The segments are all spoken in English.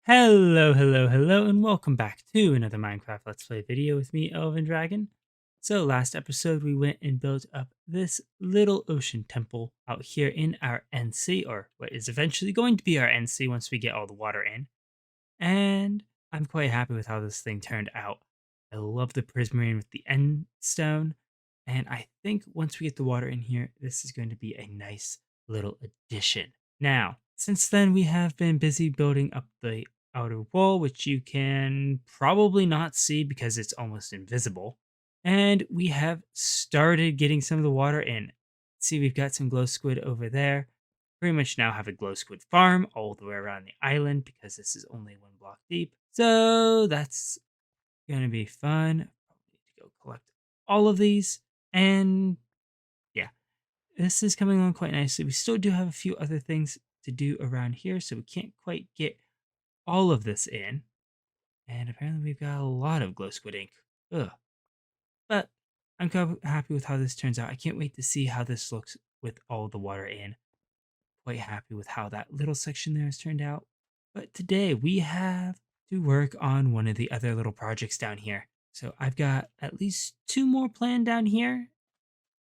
Hello, and welcome back to another Minecraft Let's Play video with me, Elven Dragon. So, last episode we went and built up this little ocean temple out here in our NC, or what is eventually going to be our NC once we get all the water in. And I'm quite happy with how this thing turned out. I love the prismarine with the end stone, and I think once we get the water in here, this is going to be a nice little addition. Now, since then, we have been busy building up the outer wall, which you can probably not see because it's almost invisible. And we have started getting some of the water in. See, we've got some glow squid over there. Pretty much now have a glow squid farm all the way around the island because this is only one block deep. So that's gonna be fun. Probably need to go collect all of these. And yeah, this is coming along quite nicely. We still do have a few other things to do around here, so we can't quite get all of this in. And apparently we've got a lot of glow squid ink. Ugh. But I'm happy with how this turns out. I can't wait to see how this looks with all the water in. Quite happy with how that little section there has turned out. But today we have to work on one of the other little projects down here. So I've got at least two more planned down here.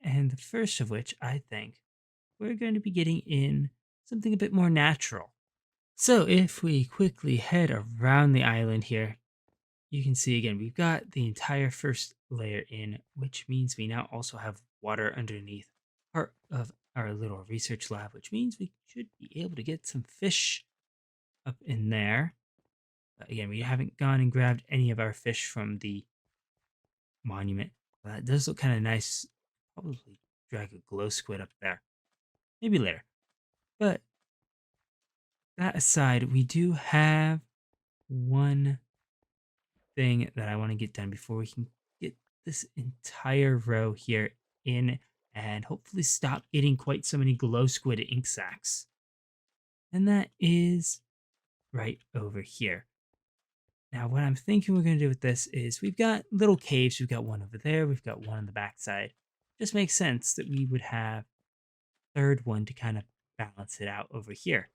And the first of which I think we're going to be getting in something a bit more natural. So if we quickly head around the island here, you can see again, we've got the entire first layer in, which means we now also have water underneath part of our little research lab, which means we should be able to get some fish up in there. But again, we haven't gone and grabbed any of our fish from the monument. That does look kind of nice. Probably drag a glow squid up there. Maybe later. But that aside, we do have one thing that I want to get done before we can get this entire row here in and hopefully stop getting quite so many glow squid ink sacs. And that is right over here. Now, what I'm thinking we're going to do with this is we've got little caves. We've got one over there. We've got one on the backside. Just makes sense that we would have a third one to kind of balance it out over here.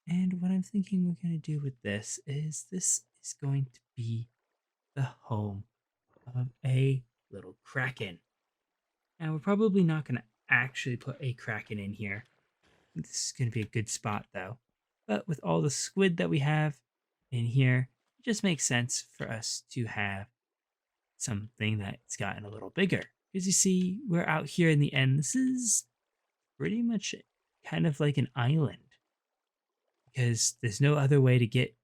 And what I'm thinking we're going to do with this is going to be the home of a little Kraken. Now, we're probably not going to actually put a Kraken in here. This is going to be a good spot, though. But with all the squid that we have in here, it just makes sense for us to have something that's gotten a little bigger. Because you see, we're out here in the end. This is pretty much kind of like an island. Because there's no other way to get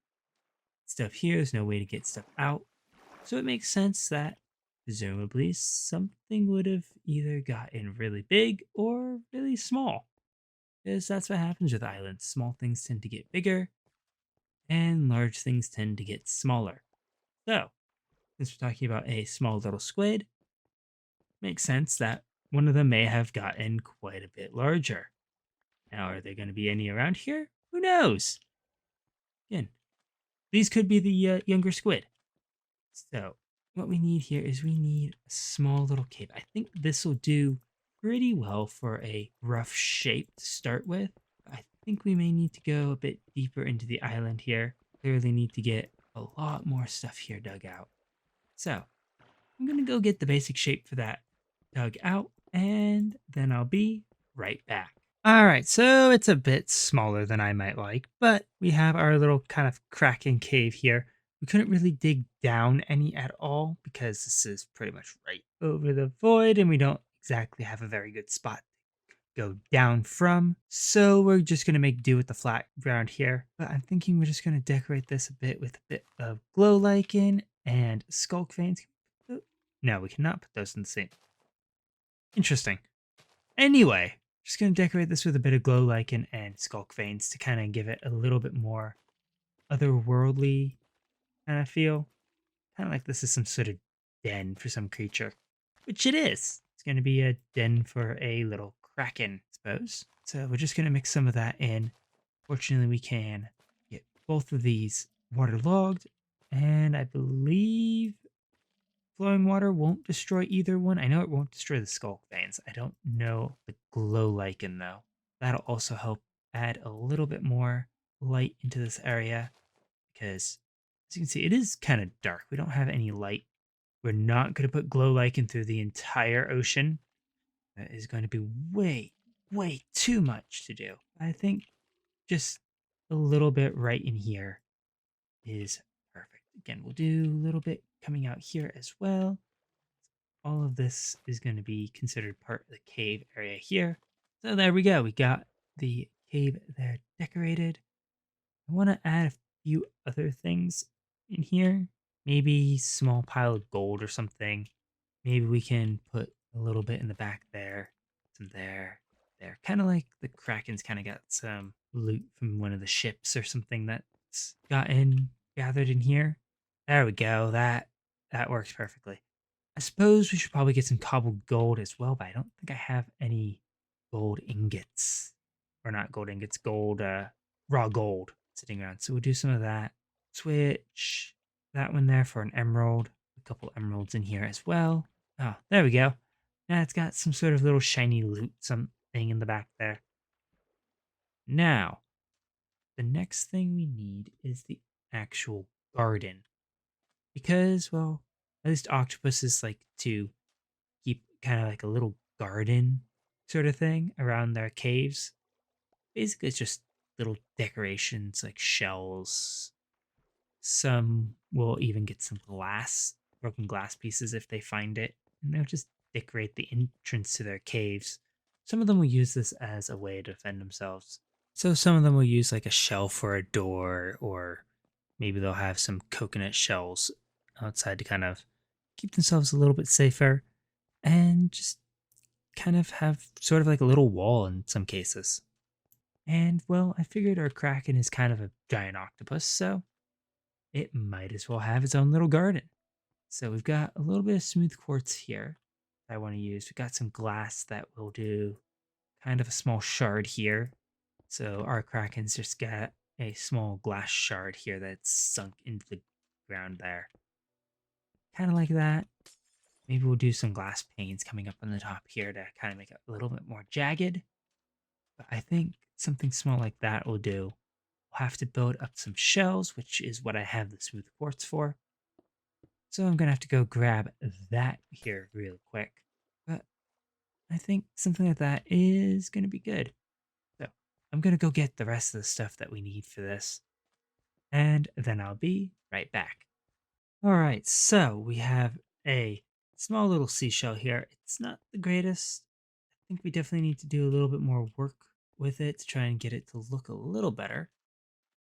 stuff here. There's no way to get stuff out. So it makes sense that presumably something would have either gotten really big or really small. Because that's what happens with islands. Small things tend to get bigger, and large things tend to get smaller. So, since we're talking about a small little squid, makes sense that one of them may have gotten quite a bit larger. Now, are there going to be any around here? Who knows? Again, these could be the younger squid. So, what we need here is we need a small little cave. I think this will do pretty well for a rough shape to start with. I think we may need to go a bit deeper into the island here. Clearly need to get a lot more stuff here dug out. So, I'm going to go get the basic shape for that dug out, and then I'll be right back. Alright, so it's a bit smaller than I might like, but we have our little kind of Kraken cave here. We couldn't really dig down any at all because this is pretty much right over the void and we don't exactly have a very good spot to go down from. So we're just going to make do with the flat ground here. But I'm thinking we're just going to decorate this a bit with a bit of glow lichen and skulk veins. No, we cannot put those in the same. Interesting. Anyway, just going to decorate this with a bit of glow lichen and skulk veins to kind of give it a little bit more otherworldly kind of feel. Kind of like this is some sort of den for some creature, which it is. It's going to be a den for a little Kraken, I suppose. So we're just going to mix some of that in. Fortunately, we can get both of these waterlogged, and I believe flowing water won't destroy either one. I know it won't destroy the skulk veins. I don't know the glow lichen, though. That'll also help add a little bit more light into this area. because as you can see, it is kind of dark. We don't have any light. We're not going to put glow lichen through the entire ocean. That is going to be way, way too much to do. I think just a little bit right in here is perfect. Again, we'll do a little bit coming out here as well. All of this is going to be considered part of the cave area here. So there we go. We got the cave there decorated. I want to add a few other things in here. Maybe small pile of gold or something. Maybe we can put a little bit in the back there, some there. Kind of like the Kraken's kind of got some loot from one of the ships or something that's gathered in here. There we go. That works perfectly. I suppose we should probably get some cobbled gold as well, but I don't think I have any gold ingots. Or not gold ingots, raw gold sitting around. So we'll do some of that. Switch that one there for an emerald. A couple emeralds in here as well. Oh, there we go. Now it's got some sort of little shiny loot, something in the back there. Now, the next thing we need is the actual garden. Because, well, at least octopuses like to keep kind of like a little garden sort of thing around their caves. Basically, it's just little decorations like shells. Some will even get some broken glass pieces if they find it, and they'll just decorate the entrance to their caves. Some of them will use this as a way to defend themselves. So some of them will use like a shell for a door, or maybe they'll have some coconut shells outside to kind of keep themselves a little bit safer and just kind of have sort of like a little wall in some cases. And well, I figured our Kraken is kind of a giant octopus, so it might as well have its own little garden. So we've got a little bit of smooth quartz here that I want to use. We've got some glass that will do kind of a small shard here. So our Kraken's just got a small glass shard here that's sunk into the ground there. Kind of like that. Maybe we'll do some glass panes coming up on the top here to kind of make it a little bit more jagged. But I think something small like that will do. We'll have to build up some shells, which is what I have the smooth quartz for. So I'm going to have to go grab that here real quick. But I think something like that is going to be good. So I'm going to go get the rest of the stuff that we need for this. And then I'll be right back. All right, so we have a small little seashell here. It's not the greatest. I think we definitely need to do a little bit more work with it to try and get it to look a little better.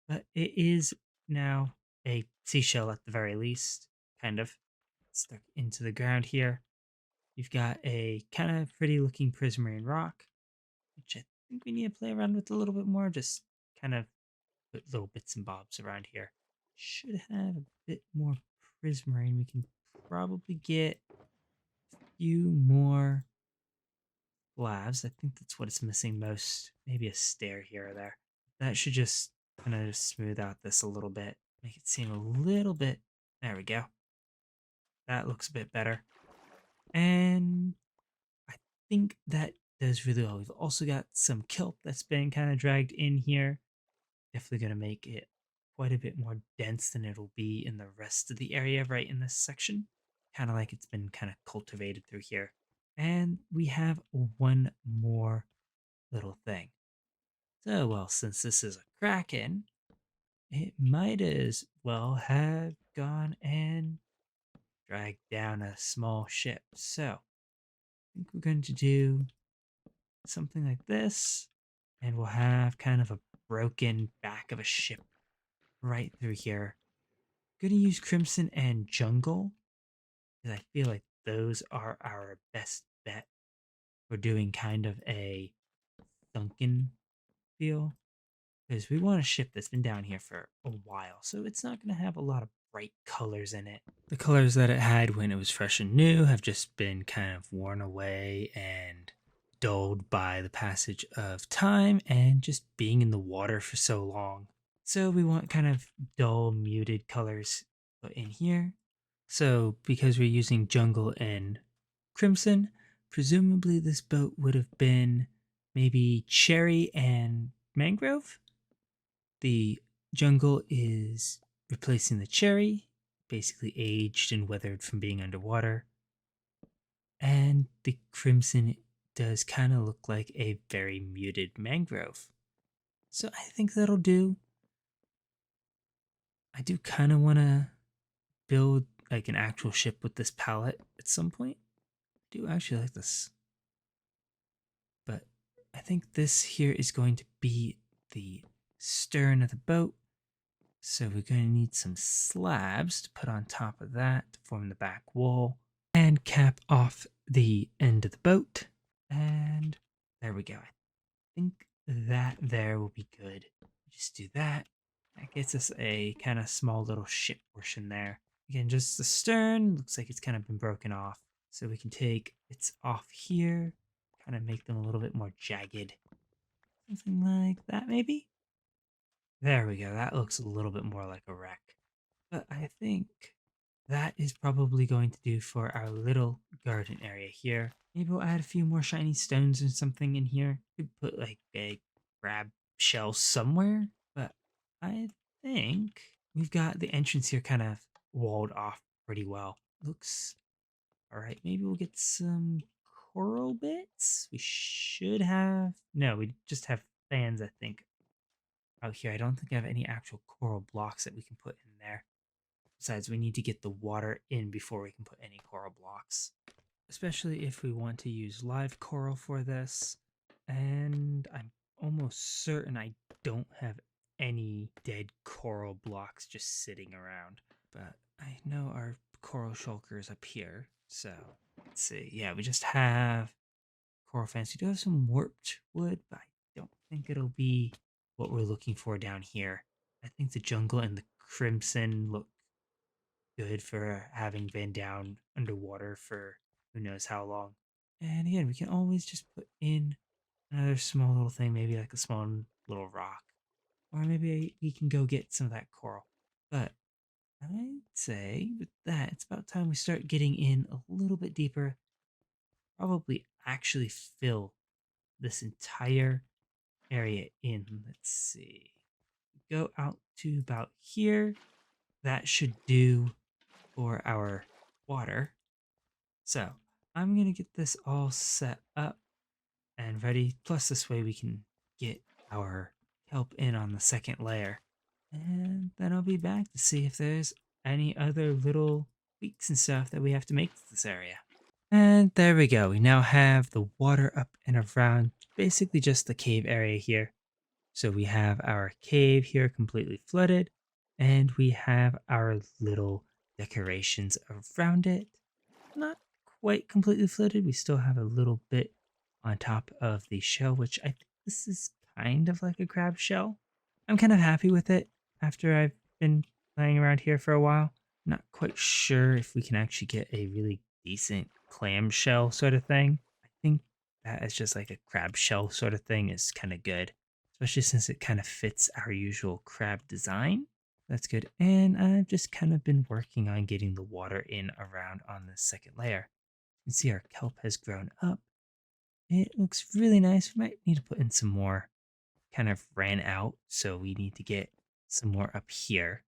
But it is now a seashell at the very least, kind of stuck into the ground here. You've got a kind of pretty looking prismarine rock, which I think we need to play around with a little bit more, just kind of put little bits and bobs around here. Should have a bit more prismarine. We can probably get a few more labs. I think that's what it's missing most. Maybe a stair here or there. That should just kind of smooth out this a little bit. Make it seem a little bit. There we go. That looks a bit better. And I think that does really well. We've also got some kelp that's been kind of dragged in here. Definitely going to make it quite a bit more dense than it'll be in the rest of the area right in this section. Kind of like it's been kind of cultivated through here. And we have one more little thing. So, well, since this is a Kraken, it might as well have gone and dragged down a small ship. So, I think we're going to do something like this, and we'll have kind of a broken back of a ship right through here. I'm going to use Crimson and Jungle, because I feel like those are our best bet for doing kind of a sunken feel. Because we want a ship that's been down here for a while, so it's not going to have a lot of bright colors in it. The colors that it had when it was fresh and new have just been kind of worn away and dulled by the passage of time and just being in the water for so long. So we want kind of dull, muted colors put in here. So because we're using jungle and crimson, presumably this boat would have been maybe cherry and mangrove. The jungle is replacing the cherry, basically aged and weathered from being underwater. And the crimson does kind of look like a very muted mangrove. So I think that'll do. I do kind of want to build like an actual ship with this palette at some point. I do actually like this. But I think this here is going to be the stern of the boat. So we're going to need some slabs to put on top of that to form the back wall and cap off the end of the boat. And there we go. I think that there will be good. Just do that. That gets us a kind of small little ship portion there. Again, just the stern looks like it's kind of been broken off. So we can take it's off here, kind of make them a little bit more jagged. Something like that, maybe? There we go. That looks a little bit more like a wreck. But I think that is probably going to do for our little garden area here. Maybe we'll add a few more shiny stones or something in here. Could put like a crab shell somewhere. But I think we've got the entrance here kind of walled off pretty well. Looks all right. Maybe we'll get some coral bits. We should have. No, we just have fans, I think, out here. I don't think I have any actual coral blocks that we can put in there. Besides, we need to get the water in before we can put any coral blocks. Especially if we want to use live coral for this. And I'm almost certain I don't have any dead coral blocks just sitting around. But I know our coral shulker is up here. So let's see. Yeah, we just have coral fence. We do have some warped wood, but I don't think it'll be what we're looking for down here. I think the jungle and the crimson look good for having been down underwater for who knows how long. And again, we can always just put in another small little thing, maybe like a small little rock. Or maybe we can go get some of that coral. But I'd say with that, it's about time we start getting in a little bit deeper. Probably actually fill this entire area in. Let's see. Go out to about here. That should do for our water. So I'm going to get this all set up and ready. Plus, this way we can get our help in on the second layer. And then I'll be back to see if there's any other little tweaks and stuff that we have to make to this area. And there we go. We now have the water up and around basically just the cave area here. So we have our cave here completely flooded, and we have our little decorations around it. Not quite completely flooded. We still have a little bit on top of the shell, which I think this is kind of like a crab shell. I'm kind of happy with it after I've been playing around here for a while. Not quite sure if we can actually get a really decent clam shell sort of thing. I think that is just like a crab shell sort of thing is kind of good, especially since it kind of fits our usual crab design. That's good. And I've just kind of been working on getting the water in around on the second layer. You can see our kelp has grown up. It looks really nice. We might need to put in some more. Kind of ran out, so we need to get some more up here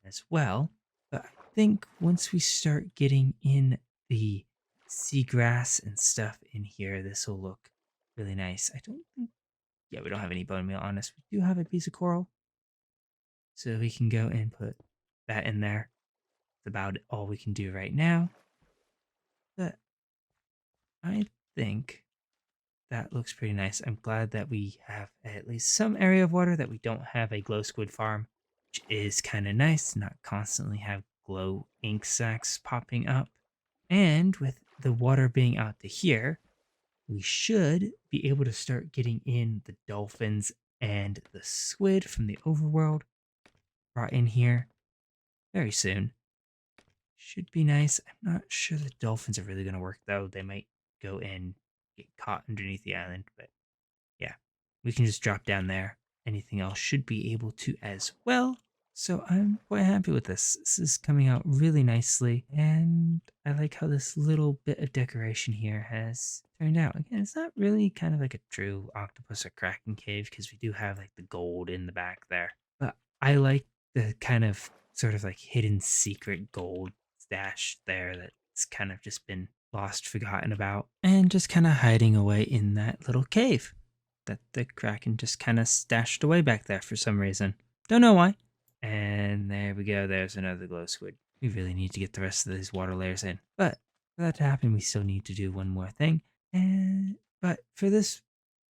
as well. But I think once we start getting in the seagrass and stuff in here, this will look really nice. I don't think, yeah, we don't have any bone meal on us. We do have a piece of coral, so we can go and put that in there. That's about all we can do right now. But I think that looks pretty nice. I'm glad that we have at least some area of water that we don't have a glow squid farm, which is kind of nice, not constantly have glow ink sacs popping up. And with the water being out to here, we should be able to start getting in the dolphins and the squid from the overworld brought in here very soon. Should be nice. I'm not sure the dolphins are really going to work though. They might go and get caught underneath the island, but yeah, we can just drop down there. Anything else should be able to as well. So I'm quite happy with this. This is coming out really nicely, and I like how this little bit of decoration here has turned out. Again, it's not really kind of like a true octopus or kraken cave because we do have like the gold in the back there. But I like the kind of sort of like hidden secret gold stash there that's kind of just been lost, forgotten about, and just kind of hiding away in that little cave that the Kraken just kind of stashed away back there for some reason. Don't know why. And there we go. There's another glow squid. We really need to get the rest of these water layers in. But for that to happen, we still need to do one more thing. But for this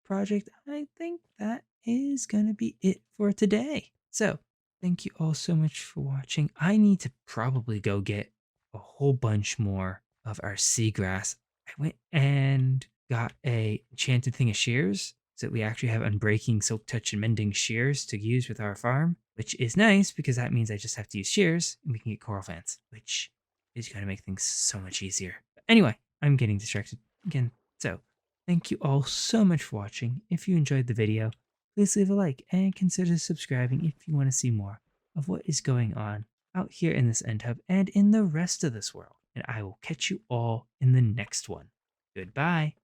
project, I think that is going to be it for today. So thank you all so much for watching. I need to probably go get a whole bunch more of our seagrass. I went and got a enchanted thing of shears so that we actually have unbreaking, silk touch, and mending shears to use with our farm, which is nice because that means I just have to use shears and we can get coral fans, which is going to make things so much easier. But anyway, I'm getting distracted again. So thank you all so much for watching. If you enjoyed the video, please leave a like and consider subscribing if you want to see more of what is going on out here in this end hub and in the rest of this world. And I will catch you all in the next one. Goodbye.